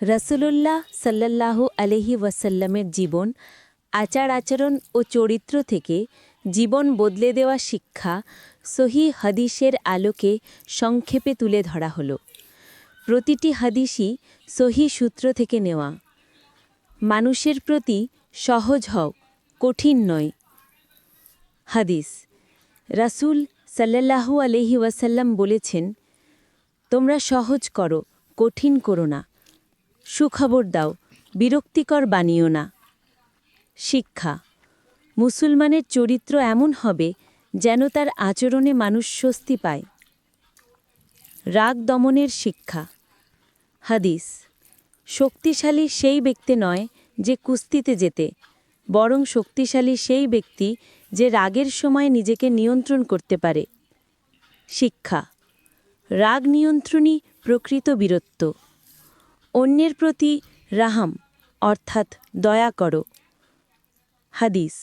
রাসূলুল্লাহ সাল্লাল্লাহু আলাইহি ওয়াসাল্লামের জীবন, আচার আচরণ ও চরিত্র থেকে জীবন বদলে দেওয়া শিক্ষা সহিহ হাদিসের আলোকে সংক্ষেপে তুলে ধরা হলো। প্রতিটি হাদিসই সহিহ সূত্র থেকে নেওয়া। মানুষের প্রতি সহজ হও, কঠিন নয়। হাদিস, রাসূল সাল্লাল্লাহু আলাইহি ওয়াসাল্লাম বলেছেন, তোমরা সহজ করো, কঠিন করো না। সুখবর দাও, বিরক্তিকর বানিও না। শিক্ষা, মুসলমানের চরিত্র এমন হবে যেন তার আচরণে মানুষ স্বস্তি পায়। রাগ দমনের শিক্ষা। হাদিস, শক্তিশালী সেই ব্যক্তি নয় যে কুস্তিতে জেতে, বরং শক্তিশালী সেই ব্যক্তি যে রাগের সময় নিজেকে নিয়ন্ত্রণ করতে পারে। শিক্ষা, রাগ নিয়ন্ত্রণই প্রকৃত বীরত্ব। অন্যের প্রতি রাহাম অর্থাৎ দয়া করো। হাদিস।